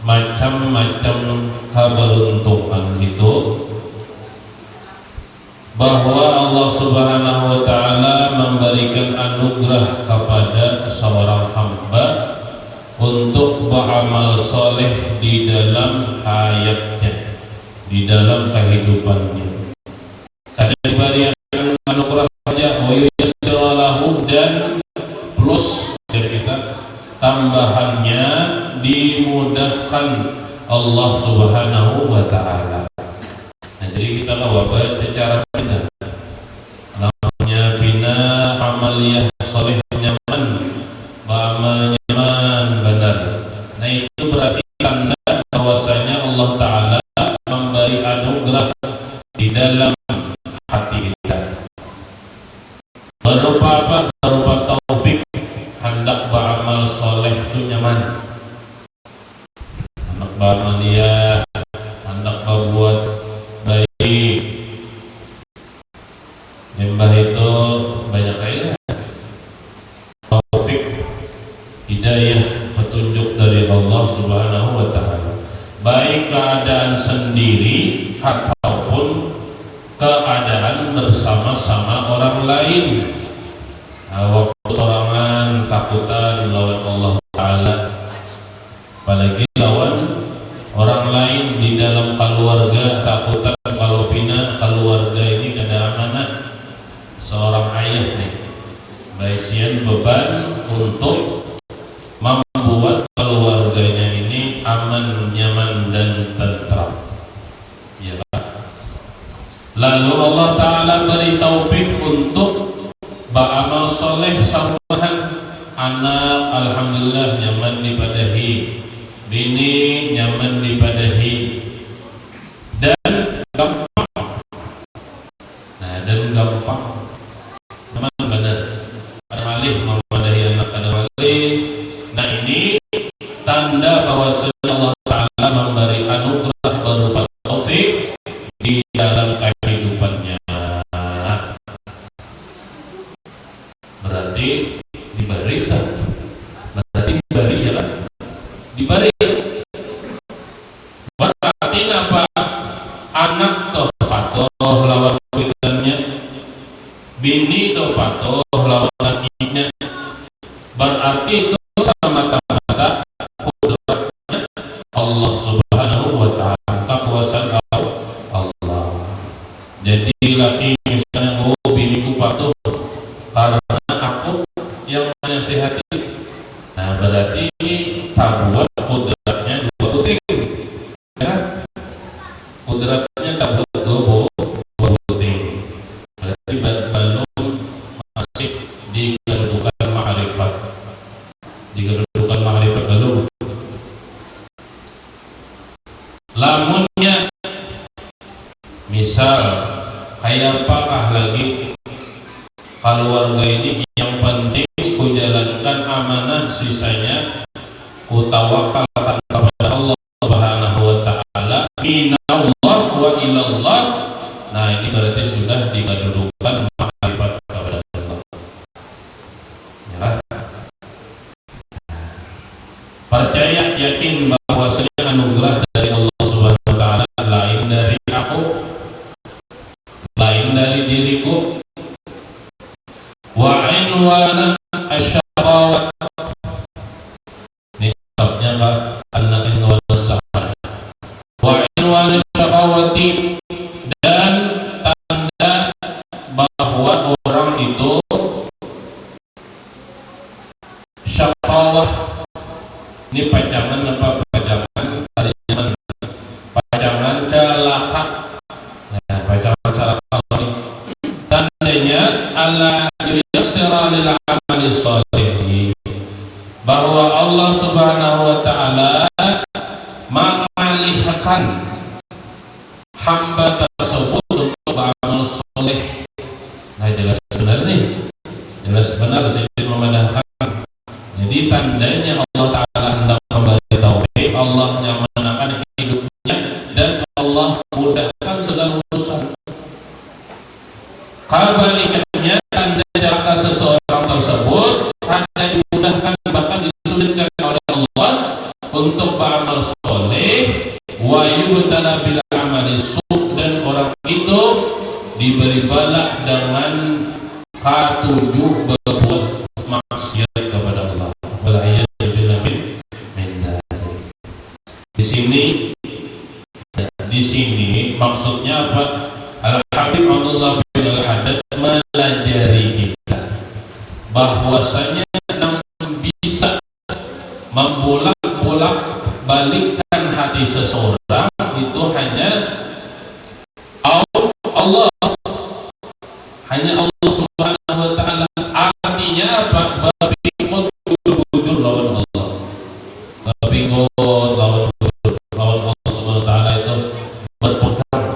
macam-macam keberuntungan itu, bahwa Allah Subhanahu wa Ta'ala memberikan anugerah kepada seorang hamba untuk beramal soleh di dalam hayatnya, di dalam kehidupannya. Kadang diberikan anugerah saja, wa yuyassira lahu, dan plus dari kita tambahannya dimudahkan Allah Subhanahu wa Ta'ala. Nah, jadi kita baca cara bina, namanya bina amaliyah soleh nyaman, beramal nyaman benar. Nah, itu berarti tanda bahwasanya Allah Ta'ala memberi anugerah di dalam hati kita. Berupa apa? Berupa taufik, hendak beramal soleh itu nyaman, hendak beramaliyah, hendak berbuat baik. Nyembah itu banyak kaya taufik, hidayah, petunjuk dari Allah Subhanahu wa Ta'ala, baik keadaan sendiri ataupun keadaan bersama-sama orang lain. Waktu sorangan takutan lawan Allah Ta'ala, apalagi lawan orang lain di dalam keluarga, takutan kalau pina keluarga ini kada amanah. Seorang ayah nih baisian beban untuk membuat keluarganya ini aman, nyaman, dan tentram, ya Pak. Lalu Allah Ta'ala beri taufik untuk beramal soleh sambahan. Anak alhamdulillah nyaman dipadahi, bini nyaman dipadahi, dan gampang. Nah, dan gampang teman benar, ada malih memadahi anak, ada malih. Nah, ini tanda bahwa Allah Ta'ala memberi anugerah berupa taufik di dalam kehidupannya. Berarti diberi tak? Berarti diberi, ya kan? Diberi. Berarti apa? Anak toh patuh lawan kuitannya, bini toh patuh lawan lakinya. Berarti itu semata-mata kudratnya Allah Subhanahu wa Ta'ala, kekuasaan Allah. Jadi laki misalnya, oh biniku patuh karena aku yang menasihati. Nah, berarti tak buat kudratnya dua buting, ya? Kudratnya tak buat dua buting. Berarti belum masih di kedudukan ma'rifat. Di kedudukan ma'rifat belum. Lamunnya misal kayak apakah lagi keluarga ini, yang penting ku jalankan amanah, sisanya ku tawakalkan kepada Allah Subhanahu wa Ta'ala, minallah wa ilallah. Nah, ini berarti sudah dikedudukan ma'rifat kepada Allah, ya. Percaya, yakin bahwasanya anugerah dari Allah Subhanahu wa Ta'ala lain dari aku, lain dari diriku. Wa inwana asyaqawat, ini kitabnya Pak, anak inwana sahara. Wa inwana asyaqawati, dan tanda bahwa orang itu syaqawah. Ini pacangan apa? Pacangan hari zaman, pacangan celaka. Nah, pacangan celaka ini tandanya ala yuyassira lil amali sholih, bahwa Allah Subhanahu wa Ta'ala mengalihkan hamba tersebut untuk beramal soleh. Nah, jelas benar nih, jelas benar saya memandangkan. Jadi tandanya Allah Ta'ala hendak memberi taufik, Allah nyamankan hidupnya, dan Allah mudahkan segala urusan. Kebalikannya, tanda celaka seseorang tersebut tanda dimudahkan, bahkan disulitkan oleh Allah untuk beramal soleh, wa yubtala bil amali su', dan orang itu diberi bala dengan ketujuh berbuat maksiat kepada Allah. Di sini maksudnya apa? Al-Habib Abdullah bin Al-Haddad melajari kita bahwasanya yang bisa membolak-bolak balikkan hati seseorang itu hanya Allah, hanya Allah Subhanahu wa ta'ala. Artinya apa? Babikot bujur lawan Allah, babikot lawan Allah Subhanahu wa ta'ala itu berpegang,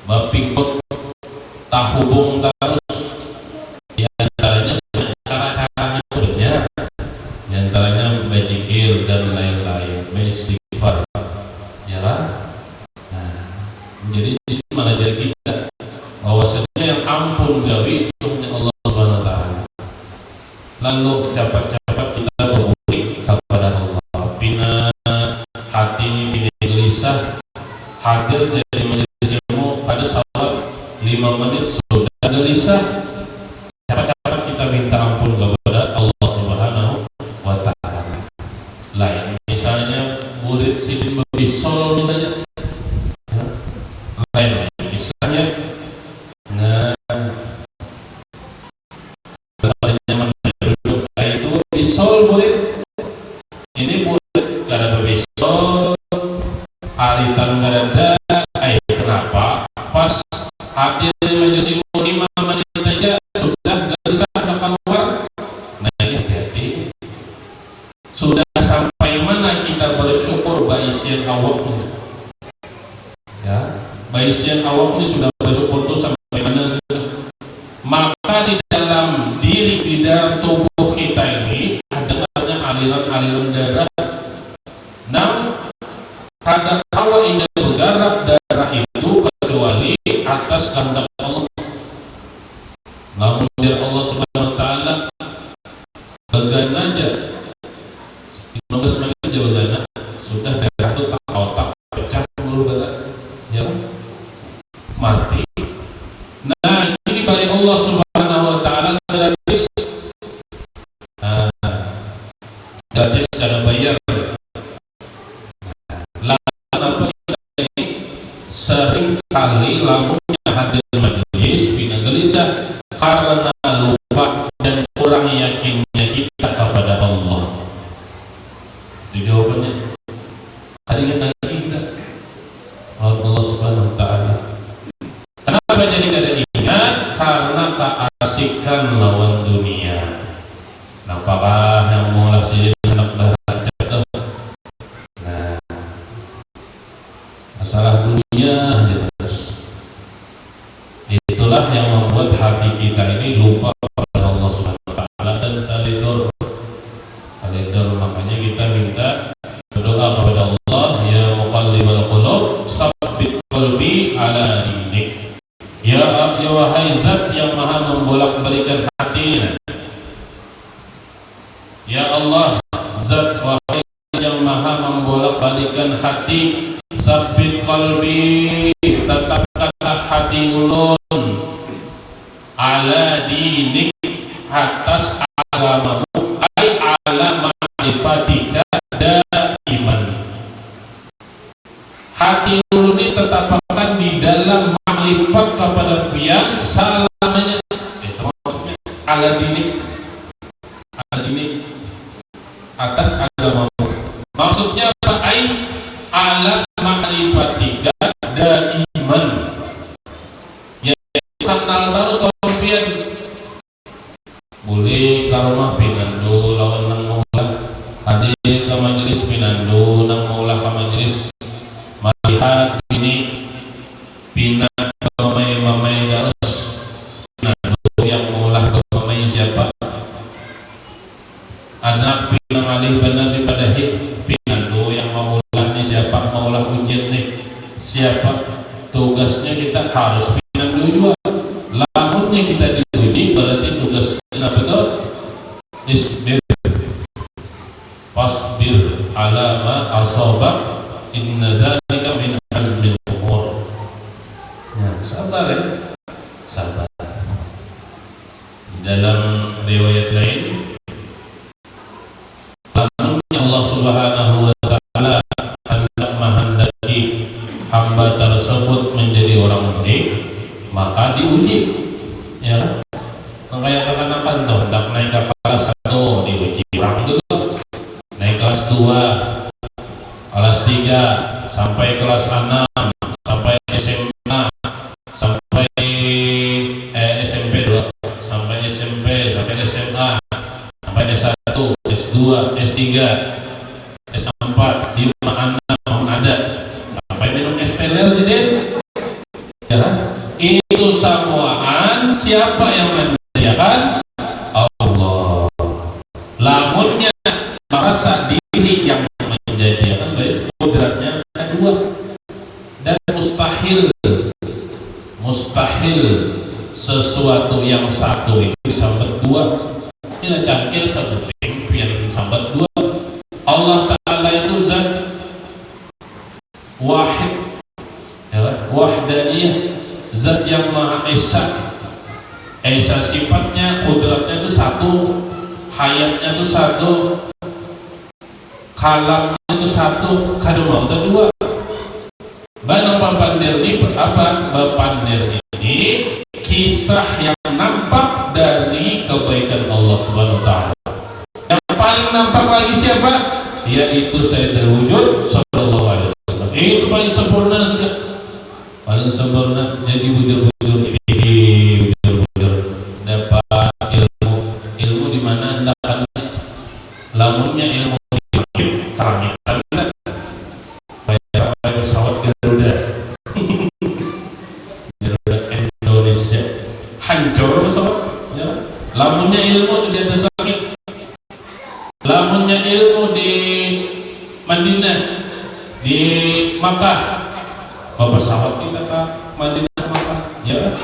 babikot tak hubung terus. Di antaranya cara-caranya banyak, di antaranya berzikir dan lain-lain, beristighfar, ya kan? Nah, jadi sini mengajar kita bahwasanya yang ampun gawi itu hanya Allah Subhanahu wa ta'ala. Lalu cepat-cepat kita berbudi kepada Allah. Bina hati ini, bina gelisah, hadir dari majelis ilmu pada salat 5 menit sudah gelisah, cepat-cepat kita minta ampun kepada Allah Subhanahu wa ta'ala. Lain misalnya murid sidin berbisol misalnya, lain misalnya, nah nyaman duduk, itu bisol murid, ini murid kada berbisol, alitan kada ada, kenapa? Pas hadir majelis ilmu 5 menit aja sudah gelisah sudah keluar. Nah ini hati-hati. Sudah sampai mana kita bersyukur baisian awaknya? Ya, baisian awak ini sudah bersyukur tuh sampai mana? Maka di dalam diri, di dalam tubuh kita ini ada aliran-aliran darah. Nah, kadang kala ini bergerak darah itu kecuali atas kehendak Allah. Namun dari Allah Subhanahu wa ta'ala bagan aja, nomor semakin aja bagan, sudah darah itu tak otak pecah mulu darah, ya mati. Nah ini dari Allah Subhanahu wa ta'ala gratis, gratis cara bayar. Lalu kita ini sering kali lamunnya hadir majelis bina gelisah karena lupa dan kurang yakinnya kita kepada Allah. Itu jawabannya. Hari ingat lagi kita Allah Subhanahu wa ta'ala. Kenapa jadi kada ingat? Karena keasikan lawan dunia. Nampakah yang mulai sini anak bahagia tuh? Nah, masalah dunia terus. Itulah yang membuat hati kita ini lupa kepada Allah Subhanahu wa ta'ala dan talidor. Makanya kita minta berdoa kepada Allah, ya muqallibal qulub, sabbit qalbi ala dinik. Ya wahai zat yang maha membolak-balikan hati. Ya Allah, zat wahai yang maha membolak-balikan hati, sabbit qalbi, tetapkanlah hati ulun ala dinik, atas agamamu, ay ala ma'rifatika daiman. Hati ulun ini tetapkan di dalam makrifat kepada yang selamanya. Itu maksudnya ala dinik, atas agamamu. Maksudnya apa? Ay ala ma'rifatika daiman, ya kenal terus sampean. Boleh ka rumah pinando lawan nang maula, hadir ke majelis pinando nang maula ka majelis, melihat ini pinat mamai terus pinando yang maula mamai siapa? Anak pinang alih benar daripada pinando yang maulah ni siapa? Maulah ujian ni siapa? Tugasnya kita harus pinando juga. Lamunnya kita diuji berarti tugasnya betul isbir, fasbir, ala ma asabak inna dzalika min azmil umur. Ya, sabar ya, sabar. Di dalam riwayat lain, lamunnya Allah Subhanahu wa taala hendak menghendaki hamba tersebut menjadi orang baik, maka diuji. Ya, makanya katakan tuh hendak naik ke kelas 1 diuji orang dulu, naik kelas 2, kelas 3 sampai kelas 6, sampai SMA, sampai SMP dulu, sampai SMP, sampai SMA, sampai S1, S2, S3, S4, 5, 6 ada, sampai minum es teler sih Den. Ya, itu samuaan siapa yang menyediakan? Allah. Lamunnya merasa diri yang menjadikan, berarti kodratnya ada dua. Dan mustahil sesuatu yang satu itu bisa berdua. Ini cangkir sebutin pian sambat dua. Allah Ta'ala itu zat wahid, ya, wahdaniyah, zat yang maha esa. Esa sifatnya, kodratnya itu satu, hayatnya itu satu, kalamnya itu satu, kadang mau dua. Bagaimana Bapandir ini apa? Bapandir ini kisah yang nampak dari kebaikan Allah Subhanahu wa taala. Yang paling nampak lagi siapa? Yaitu Sayyidul Wujud sallallahu alaihi wasallam. Itu paling sempurna sudah. Paling sempurna. Jadi bujur-bujur dapat ilmu di mana hendak lamunnya ilmu di langit kayak pesawat Garuda Indonesia hancur pesawat ya. Lamunnya ilmu itu di atas langit, lamunnya ilmu di Madinah, di Makkah, pesawat kita ke Madinah Makkah ya.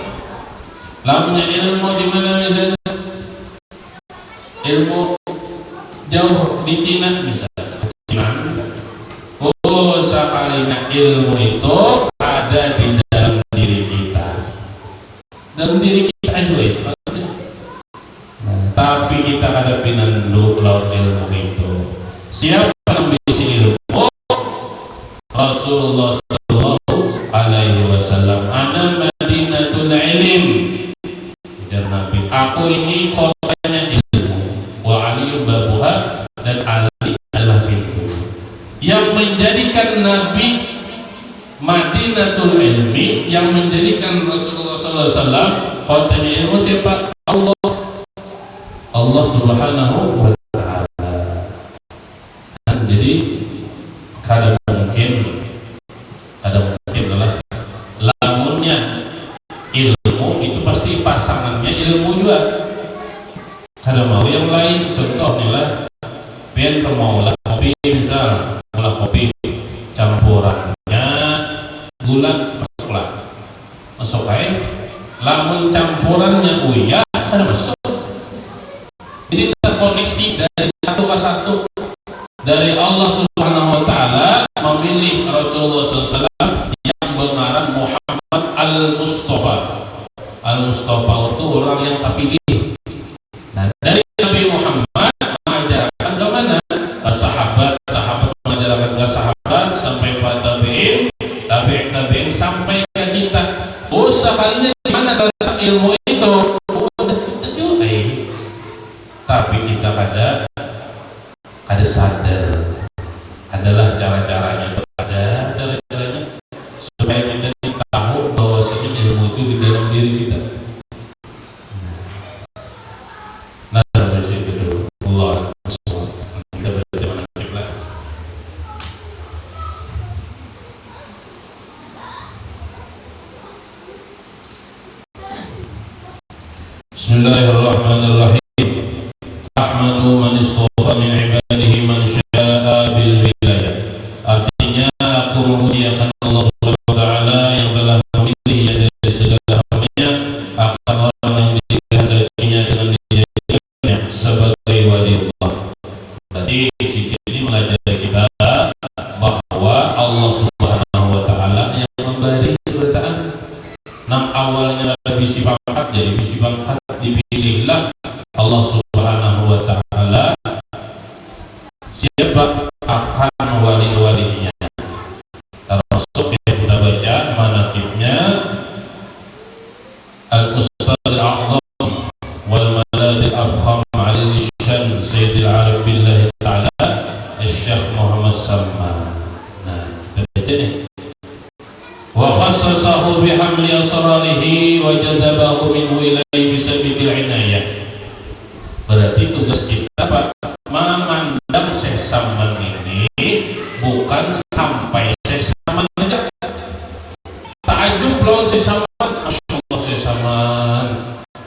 Lamunnya ilmu di mana misalnya, ilmu jauh di Cina misalnya, oh sekalinya ilmu itu ada di dalam diri kita, dalam diri kita itu tapi kita hadapi nanduk laut ilmu itu. Siapa yang mengisi ilmu? Rasulullah sallallahu alaihi wasallam. Ana madinatul ilm, dan Nabi, aku ini kotanya ilmu, wa aliyun babuha, dan Ali adalah pintu. Yang menjadikan Nabi Madinatul Ilmi, yang menjadikan Rasulullah sallallahu alaihi wasallam kotanya ilmu siapa? Allah Subhanahu wa taala. Jadi kadang mungkin adalah lamunnya ilmu itu pasti pasangannya ilmu juga. Kadang mau yang lain, contoh inilah pen kemaulah kopi, misal malah kopi campurannya gula masuk air, lamun campurannya uyah ada masuk. Ini terkoneksi dari satu ke satu, dari Allah Subhanahu wa taala memilih Rasulullah SAW yang bernama Muhammad Al-Mustafa. Al-Mustafa itu orang yang terpilih. Nah, dari Nabi Muhammad mengajarkan ke mana? Sahabat mengajarkan ke sahabat sampai pada tabi'in sampai ke kita. Oh, sekalinya di mana letak ilmu itu? Tapi kita ada sadar, adalah cara-caranya, ada cara-caranya supaya kita tahu bahwa ilmu itu di dalam diri kita. Nah, sampai situ dulu. Allah kita baca mana kiblat. Bismillahirrahmanirrahim. Ahmadu man istafa min ibadihi man syaa bil wilayah. Artinya aku memuliakan Allah Subhanahu wa taala yang telah memilih dari segala hambanya akan orang yang dikehendakinya dengan dijadikannya sebagai wali Allah. Berarti sini mengajari kita jadi bisi bakat, dipilihlah Allah Subhanahu wa Ta'ala siapa akan wali-walinya. Termasuk yang kita baca manaqibnya Al-Ustaz Al-A'zam wal Malad Al-Abkham Ali Shan Sayyidil Arif Billah Ta'ala Syekh Muhammad Salman. Nah, kita baca nih. Wa khassasahu bihamli asrarihi wa jadabahu minhu ilaihi bisabitil inayah. Berarti tugas kita Pak memandang Syekh Salman ini bukan sampai Syekh Salman aja. Ta'ajub lawan Syekh Salman, Masya Allah Syekh Salman,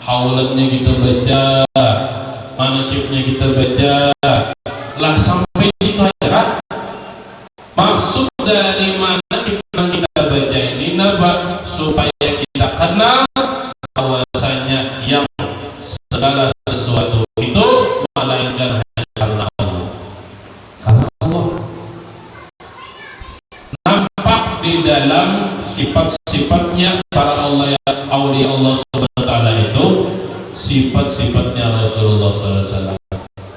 haulatnya kita baca, manaqibnya kita baca, lah sampai situ aja kan? Maksud dari manaqib yang kita baca ini napa? Supaya kita kenal bahwasanya yang segala sesuatu itu melainkan hanya karena Allah. Karena Allah nampak di dalam sifat-sifatnya para aulia Allah Subhanahu wa Ta'ala itu sifat-sifatnya Rasulullah SAW.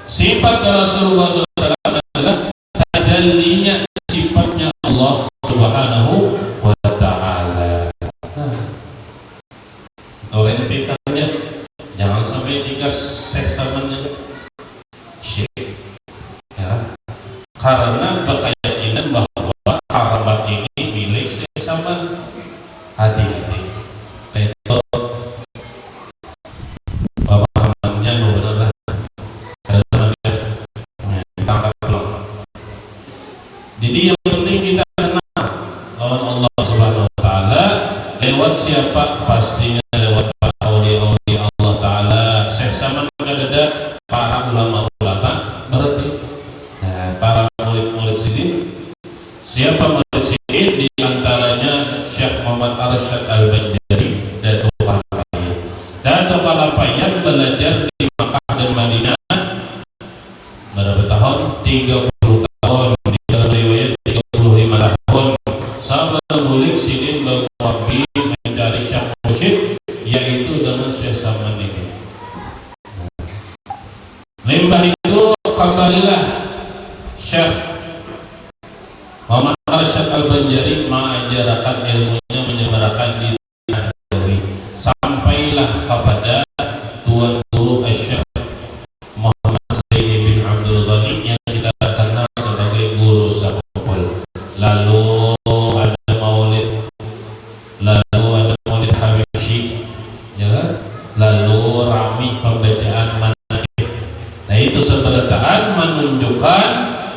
Sifat Rasulullah SAW adalah tajallinya sifatnya Allah Subhanahu wa Ta'ala. Rentetannya jangan sampai tiga seksamannya syirik ya, karena berkeyakinan bahwa karamat ini milik seksaman. Hati-hati itu pemahamannya benar-benar tangkap belum. Jadi yang penting kita kenal lawan Allah Subhanahu wa Ta'ala lewat siapa? Pastinya lewat para aulia Allah Ta'ala. Syekh Salman ada para ulama-ulama berarti. Nah, para murid-murid sini siapa murid sini? Di antaranya Syekh Muhammad Arsyad Al-Banjari Datuk Kalapaya. Datuk Kalapaya belajar di Makkah dan Madinah berapa tahun? 30 tahun. Di dalam riwayat 35 tahun. Sama murid sini Rabbi mencari Syekh Mursyid, yaitu dengan Syekh Salman ini. Limbah itu kembalilah Syekh Muhammad Arsyad Al-Banjari mengajarkan ilmunya, menyebarkan di tanah Jawi. Sampailah kepada Tuan Guru Syekh Muhammad Zaini bin Abdul Ghani yang kita kenal sebagai Guru Sapul. Lalu ada maulid, lalu ada maulid Habibsyi, ya kan? Lalu rami pembacaan manaqib. Nah itu seberataan menunjukkan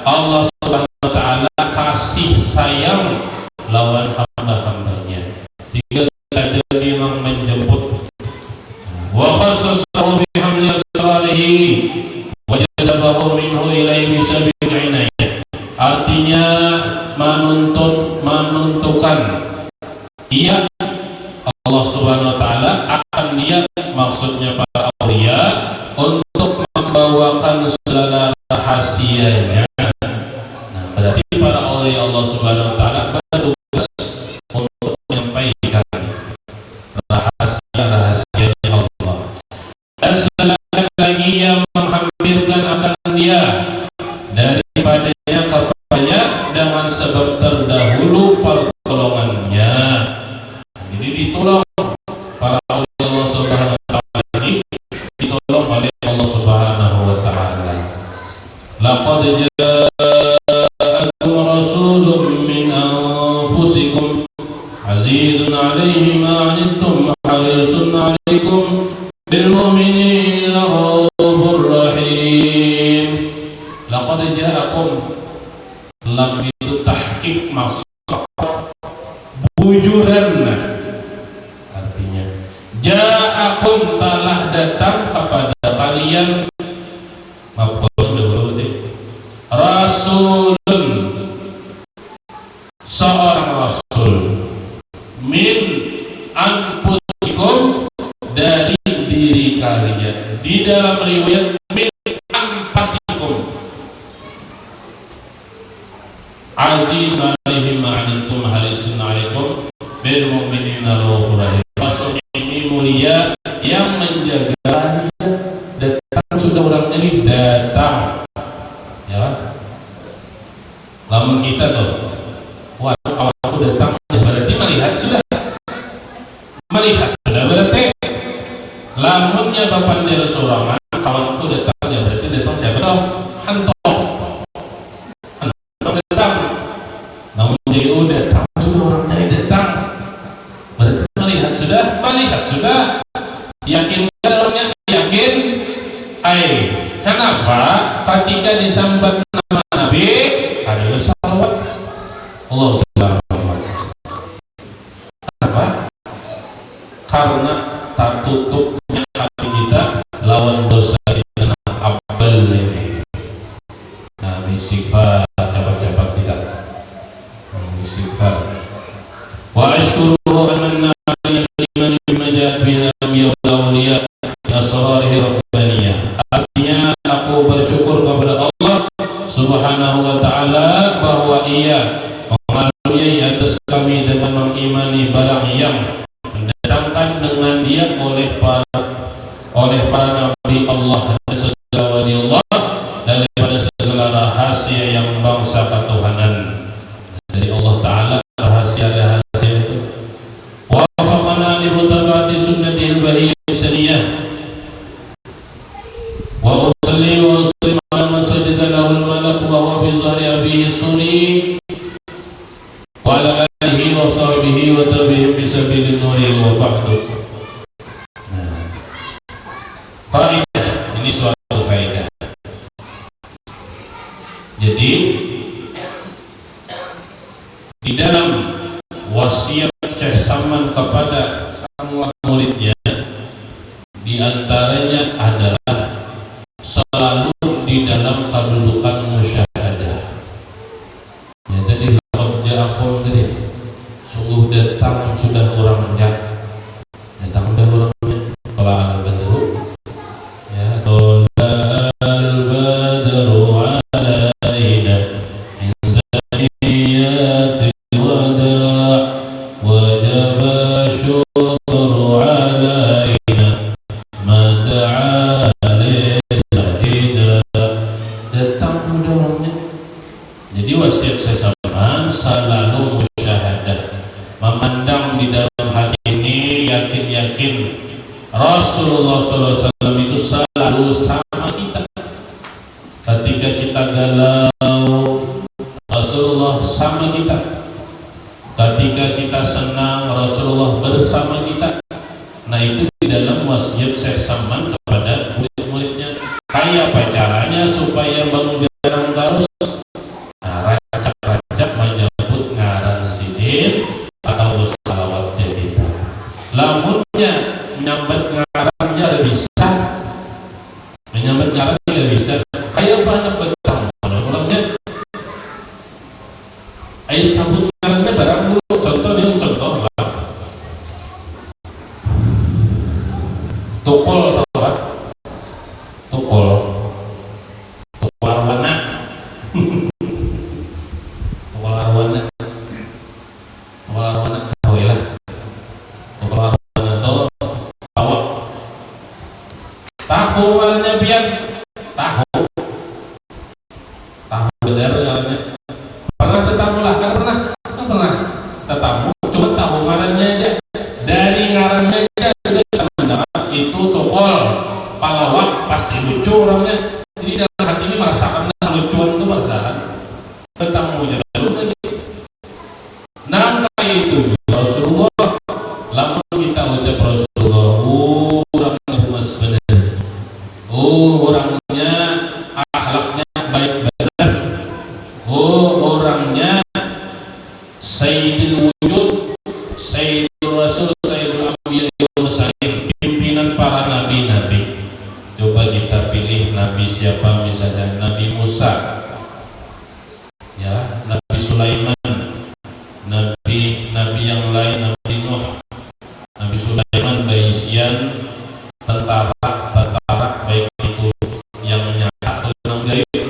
Allah Subhanahu wa Ta'ala kasih sayang lawan hamba-hambanya. Tinggal kita jadi yang menjemput. Wa khassasahu bihamli asrarihi wa jadabahu minhu ilaihi bisabil inayah. Artinya menentukan ia Allah Subhanahu wa Ta'ala akan niat, maksudnya para aulia, untuk membawakan segala rahasianya. Nah, berarti para aulia Allah Subhanahu wa Ta'ala bertugas untuk menyampaikan rahasia-rahasianya Allah. Dan sedangkan lagi yang menghampirkan akan dia daripadanya kepadanya dengan sebab terdahulu pertolongannya. Jadi ditolong para aulia Allah Subhanahu wa Ta'ala ini, ditolong oleh Allah Subhanahu wa Ta'ala. Laqad ja'akum rasulun min anfusikum azizun 'alaihi ma 'anittum harisun 'alaikum bil mu'minina raufur rahim. Laqad ja'akum, lam itu tahqiq maksud bujuran, artinya ja'akum telah datang kepada kalian rasulun, seorang rasul, min anfusikum, dari diri kalian. Di dalam riwayat min anfasikum, azizun 'alaihi ma 'anittum harisun 'alaikum bil mu'minina raufur rahim. Maksudnya ini mulia, yang sudah orangnya ini datang, ya. Lamun kita tuh, wah kalau aku datang berarti melihat sudah berarti. Lamunnya bapak dari sorangan, kawanku datang ya berarti datang siapa tuh? Hantong datang. Namun jadi datang sudah orangnya datang, berarti melihat sudah. Yakin orangnya yakin. Kenapa? Ketika disambat nama Nabi, ada salawat. Allah subhanahu. Kenapa? Karena tak tutupnya hati kita lawan dosa di tengah abal ini. Nah, istighfar, cepat-cepat kita istighfar. Wa ashkuruhu amanna iman bima ja'a bihi al-awliya asrarihi rabbaniyah. Artinya aku bersyukur kepada Allah subhanahu wa ta'ala bahwa ia mengaruniai atas kami dengan mengimani barang yang mendatangkan dengan dia oleh para nabi Allah dan segala wali Allah daripada segala rahasia yang bangsa ketuhanan dari Allah Ta'ala. Rahasia itu wafaqana li mutaba'ati sunnatihil bahiyyah saniyah wa usalli wa uslim ala man sajada lahul malak wa huwa bi zahri abihi suri wa ala alihi wa sahbihi wa tabi'ihim bi sabilin nuri wa ba'du. Faidah, ini suatu faidah. Jadi di dalam wasiat Syekh Saman kepada semua muridnya, di antaranya adalah selalu di dalam kedudukan musyahadah. Ya, tadi aku tadi sungguh datang sudah orangnya, datang sudah orangnya. Kalau al-badru, ya tolal al-badru alaina inzaniyati wada' wajaba syukru alaina mada'a lilahida. Datang sudah orangnya. Jadi wasiat sesamaan selalu musyahadah, memandang di dalam hati ini, yakin Rasulullah SAW itu selalu sama kita. Ketika kita galau, Rasulullah sama kita. Ketika kita senang, Rasulullah bersama kita. Nah, itu di dalam wasiat Syekh Saman kepada murid-muridnya. Kayak apa caranya supaya menggarang terus? Racak-racak menyebut ngaran sidin atau salawatnya kita. Lamunnya menyambat ngarannya bisa, menyambat ngarannya bisa. Kayak banyak betang orangnya. Ayo sambut ngarannya barang dulu. Contoh lah. Tukul atau apa? Tukul arwana. Tukul arwana tahu ya lah. Tukul arwana tahu awak. Tahu warnanya biar tahu benar ngarannya. Pernah tetamu lah, kan pernah tetamu, cuma tahu ngarannya aja. Dari ngarannya aja sudah kita mendengar itu tukul palawak pasti lucu orangnya. Jadi dalam hati ini merasakan lucuan itu merasakan. Tetamunya baru lagi. Nah kayak itu Rasulullah, lama kita ucap Rasulullah, orangnya humas benar, orangnya akhlaknya baik benar, orangnya Sayyidul Wujud, Sayyidul Rasul, Sayyidul Anbiya wal Mursalin, pimpinan para nabi-nabi. Coba kita pilih nabi siapa, misalnya Nabi Musa, ya, Nabi Sulaiman, nabi yang lain, Nabi Nuh. Nabi Sulaiman baisian tentara baik itu yang nyata atau yang gaib.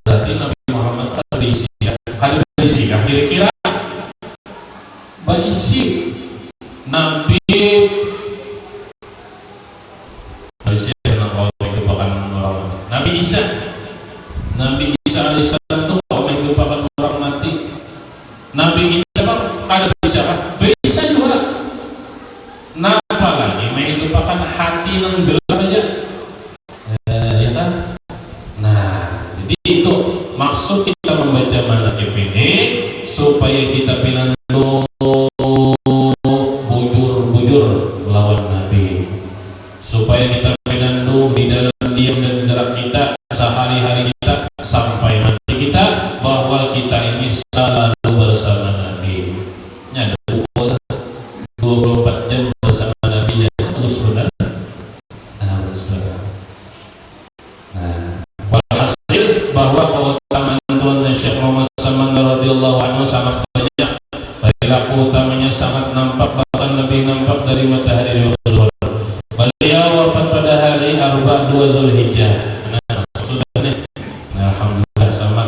Berarti Nabi Muhammad kan berisi kan kira-kira baisi Nabi yang itu bahkan Nabi Isa alaihissalam itu menghidupkan orang mati. Nabi kita bang ada bisa juga. Nah, apalagi menghidupkan hati yang gelap aja, ya kan? Nah, jadi itu maksud kita membaca manaqib ini supaya kita pinandu bujur melawan Nabi, supaya kita pinandu di dalam diam dan gerak kita sehari-hari kita sampai mati kita bahwa kita ini selalu bersama Nabi. Ada buku 24 jam bersama Nabi, terus benar. Nah, walhasil bahwa keutamaan Tuhan Syekh Muhammad Saman radhiyallahu anhu sangat banyak. Perilaku utamanya sangat nampak, bahkan lebih nampak dari matahari di waktu zuhur. Beliau wafat pada hari Arba' 2 Zulhijjah. Nah, sudah nih. Nah, alhamdulillah sama.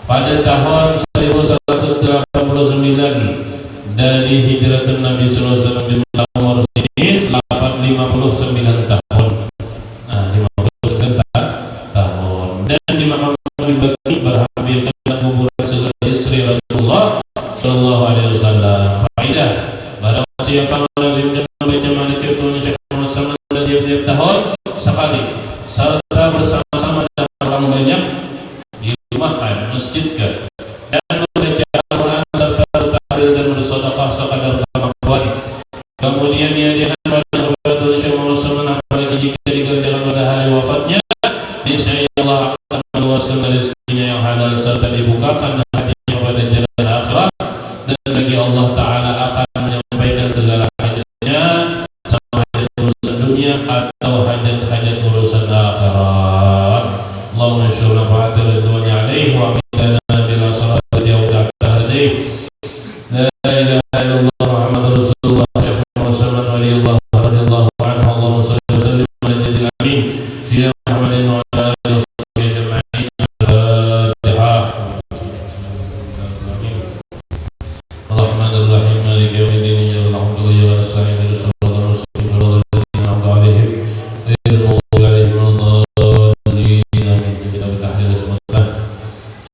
Pada tahun 1189 dari hijratun Nabi sallallahu alaihi wasallam di Mekah umur sini 59 tahun. Nah, 59 tahun. Dan di makam Nabi Baqi berhamilkan kuburan segala istri Rasulullah sallallahu alaihi wasallam. Faidah, barang siapa melazimkan membaca manaqib Tuhan Syekh Muhammad Saman tiap-tiap tahun sekali serta bersama-sama dan orang banyak di rumah kan, masjid kan, dan membaca Al-Quran serta bertahlil dan bersedekah sekadar kemampuan. Kemudian diadakan pada Tuhan Syekh Muhammad Saman, apalagi jika dikerjakan pada hari wafatnya, niscaya Allah akan meluaskan rezekinya yang halal serta dibukakan hatinya pada jalan akhirat, dan bagi Allah Ta'ala akan menyampaikan segala hajatnya, sama hajat urusan dunia atau hajat-hajat urusan akhirat. Allahumma syurna fa'atir ridwani alaihi wa amidana bila salati yaudah tahdi. La ilaha illallah Muhammad Rasulullah Syekh Muhammad Saman radhiyallahu anhu. Allahumma salli wa sallim ala jadil amin Sayyidina Muhammadin wa ala alihi wa sahbihi ajma'in. Al-Fatihah. Ar-Rahmanir-Rahim Maliki yaumiddin. Iyyaka na'budu wa iyyaka nasta'in. Ihdinas siratal mustaqim. Siratal ladzina an'amta 'alaihim ghairil maghdubi 'alaihim waladdallin. Amin. Kita bertahlil sebentar.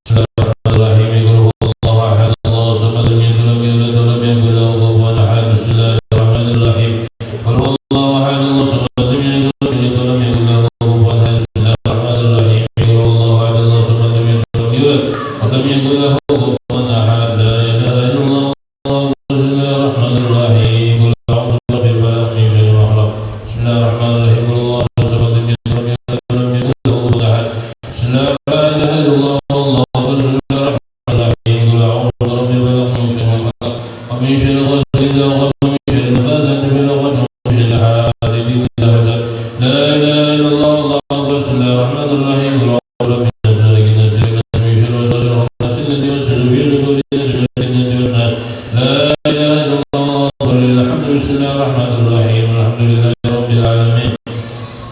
Bismillahirrahmanirrahim. Qul huwallahu ahad, Allahu samad, lam yalid walam yulad walam yakul lahu kufuwan ahad. Bismillahirrahmanirrahim. Qul huwallahu ahad, Allahu samad, lam yalid walam yulad walam yakul lahu kufuwan ahad. Bismillahirrahmanirrahim. Qul huwallahu ahad, Allahu samad, lam yalid walam yulad walam yakul lahu kufuwan ahad. La ilaha illallah. Bismillahirrahmanirrahim. Qul a'udzu birabbil falaq min syarri ma khalaq. Bismillahirrahmanirrahim. Qul huwallahu samad, lam yalid walam yulad walam yakul lahu kufuwan ahad. Bismillahirrahmanirrahim. La ilaha illallah. Allahu akbar. Bismillahirrahmanirrahim. Qul a'udzu birabbil falaq min syarri ma khalaq wa min syarri ghasiqin idha waqab wa min syarri nafathati fil 'uqad wa min syarri hasidin idha hasad. La ilaha illallah. Allahu akbar. Bismillahirrahmanirrahim. Qul a'udzu birabbil falaq min syarri waswasil khannas alladhi yuwaswisu fi suduri nas min al-jinnati wan nas. La ilaha illallah. Allahu akbar. Alhamdulillah. Bismillahirrahmanirrahim. Alhamdulillahi rabbil alamin.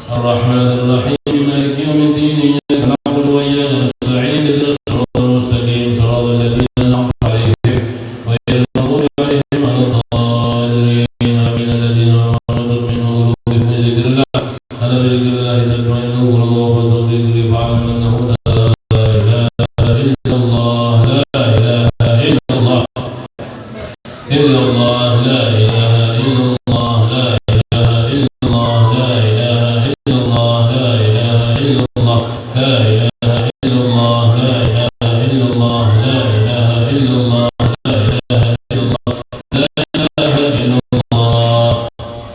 Ar-Rahmanir-Rahim. Maliki yaumiddin. Iyyaka na'budu wa iyyaka nasta'in. Ihdinas siratal mustaqim. Siratal ladzina an'amta 'alaihim ghairil maghdubi 'alaihim waladdallin. Amin. Alladzina amanu tatma'innu qulubuhum bi dzikrillah. Ala bi dzikrillah tatma'innu qulubuhum wa tadhkuru fa'lam annahu la ilaha illallah. La ilaha illallah. Illallah. La ilaha illallah. La ilaha illallah. La ilaha illallah. La ilaha illallah. La ilaha illallah. La ilaha illallah. La ilaha illallah. La ilaha illallah. La ilaha illallah.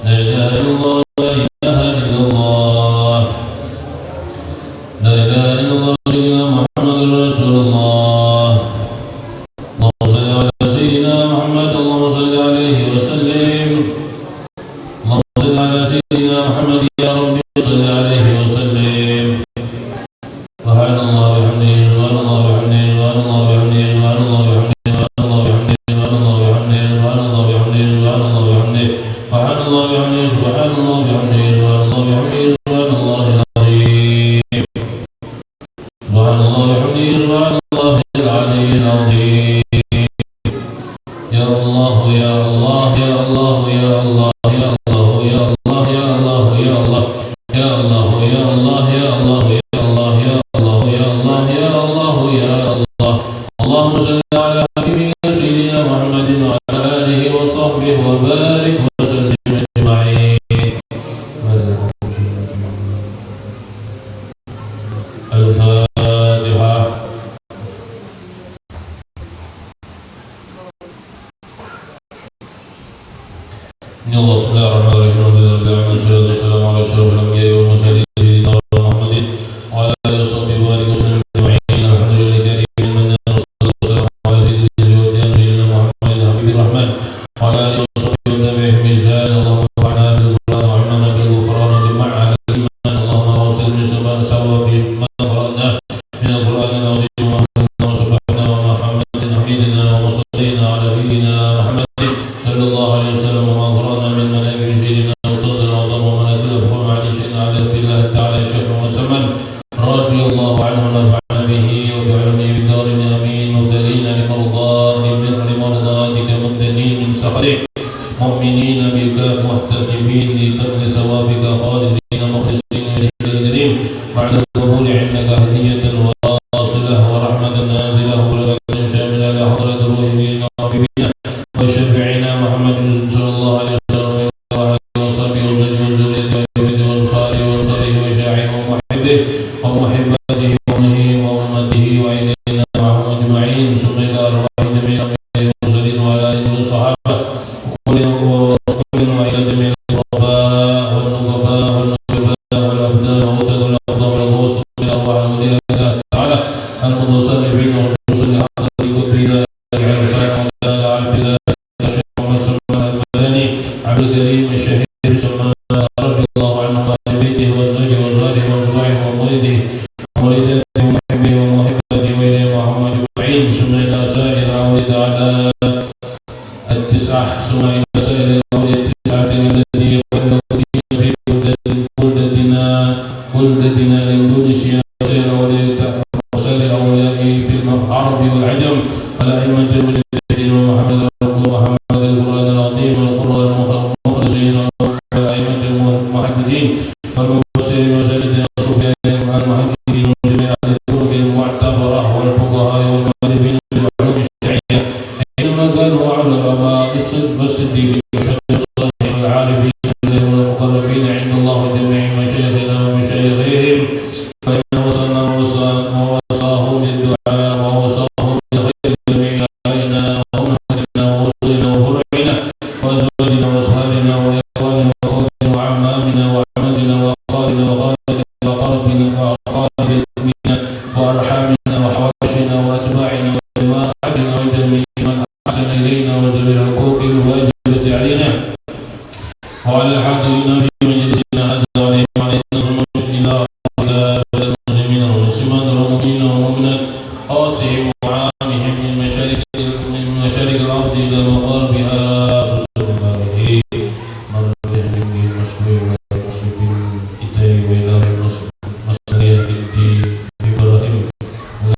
La ilaha illallah. La ilaha illallah. La ilaha illallah. Sayyidina Muhammadur Rasulullah. Allahumma salli ala Sayyidina Muhammad. Allahumma salli alaihi wa sallim. Allahumma salli ala Sayyidina Muhammad ya Rabbi, salli alaihi wa sallim. Subhanallah wa bihamdihi, subhanallah wa bihamdihi, subhanallah wa bihamdihi, subhanallah wa bihamdihi, subhanallah wa bihamdihi, subhanallah wa bihamdihi, subhanallah wa bihamdihi, subhanallah wa bihamdihi, subhanallah wa bihamdihi, subhanallah wa bihamdihi, subhanallah wa bihamdihi, subhanallahil azim. Subhanallah wa bihamdihi, subhanallahil aliyyil azim. Ya Allah, ya Allah, ya Allah, ya Allah, ya Allah, ya Allah, ya Allah, ya Allah, ya Allah, ya Allah, ya Allah, ya Allah, ya Allah, ya Allah, القرآن العظيم وأهلنا وصحبنا ومحمد حميدنا وصلينا على سيدنا محمد صلى الله عليه وسلم وما أظهرنا من مناكب سيدنا وصدر العظام ومناكب الأبخار علي شيخنا على بالله تعالى الشيخ وسلم رضي الله عنه ونفعنا به وبعلمه بالدارين آمين مبتلين لمرضاتك مبتدين من سخطك مؤمنين بك محتسبين لترك ثوابك خالصين مخلصين إليك الكريم بعد القبول عندك هدية واصلة ورحمة نازلة وبركة شاملة لحضرة روح سيدنا وحبيبنا وشفيعنا محمد صلى الله عليه وسلم وصحبه وسلم وذريته وبيته وانصاره وانصاره وشاعره ومحبه ومحباته وأمته وإلينا معهم أجمعين ثم إلى أرواح جميع المرسلين وعلى آله والصحابة وإلى جميع الغرباء والنقباء والأبناء وسائر الأقطاب والوصف إلى أرواح أولياء الله تعالى المتصرفين والخصوص لحضرة الكبرى العرفان وعلى عبد الله الشيخ محمد سلمان المدني عبد الكريم الشهير سلمان رضي الله عنه وأهل بيته وزوجه وزاره وأزواجه ومريده ومريداته ومحبه وموهبته وإليه معهم أجمعين ثم إلى سائر أولياء على التسعة ثم إلى سائر الأولياء التسعة الذي يقول في بلدتنا الإندونيسيا وسائر أولياء بالعرب والعجم والأئمة المجتهدين ومحمد القرآن العظيم والقرآن المخلصين والأئمة المحدثين والمفسرين وسائر الصوفيين المحدثين وجميع أهل الطرق المعتبرة والفقهاء والمعرفين بالعلوم الشرعية أينما كانوا علماء والصديقين والصالحين والعارفين والمقربين عند الله وجميع مشايخنا ومشايخهم فإن وصاهم للدعاء ووصاهم لخير جميع آبائنا وأمهاتنا ورسلنا وفروعنا وأزواجنا وأصهارنا وإخواننا وأخواتنا وعمامنا وعماتنا وأقاربنا وخالاتنا وأقاربنا وأرحامنا وحواشنا وأتباعنا وجماعتنا وجميع من أحسن إلينا وجميع الحقوق الواجبة علينا وعلى الحاضرين في مجلسنا هذا وعليهم الظنون إلى المسلمين والمسلمات والمؤمنين والمؤمنات خاصهم وعامهم من مشارق الأرض إلى مغاربها فسر باره مر بهم المسوي والمسوي الإتاي وإلى المسرية الدين إبراهيم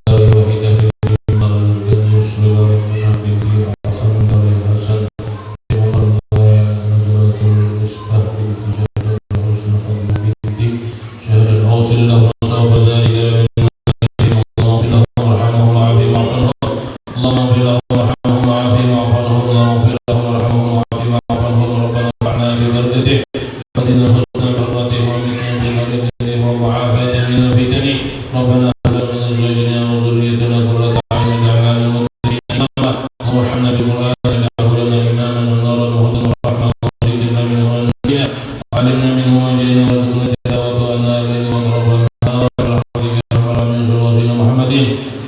وإلى وحيده مر الجنوس وإلى المنابي وأخر الحسن شهر الأوصل له وصاب ذلك اللهم اغفر لهم وارحمهم وعافهم وعافهم اللهم اغفر لهم وارحمهم وعافهم وعافهم ربنا انفعنا ببركته وزدنا الحسنى برحمته ومتنا ببركته ومعافاته من الفتن ربنا هب لنا من ازواجنا وذريتنا قرة اعين واجعلنا للمتقين اماما اللهم ارحمنا بالقران واجعله لنا اماما ونورا وهدى ورحمه وزدنا منه ونسينا وعلمنا منه وجئنا وارزقنا تلاوته اناء الليل واطراف النهار برحمتك يا ارحم الراحمين صلى الله عليه محمد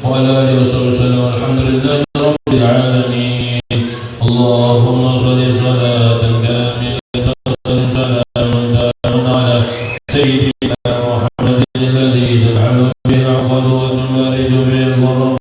وعلى اله وصحبه وسلم والحمد لله رب العالمين. اللهم صل صلاة كاملة وسلم سلاما دائما على سيدنا محمد الذي تنحل به العقد وتنفرج به الكرب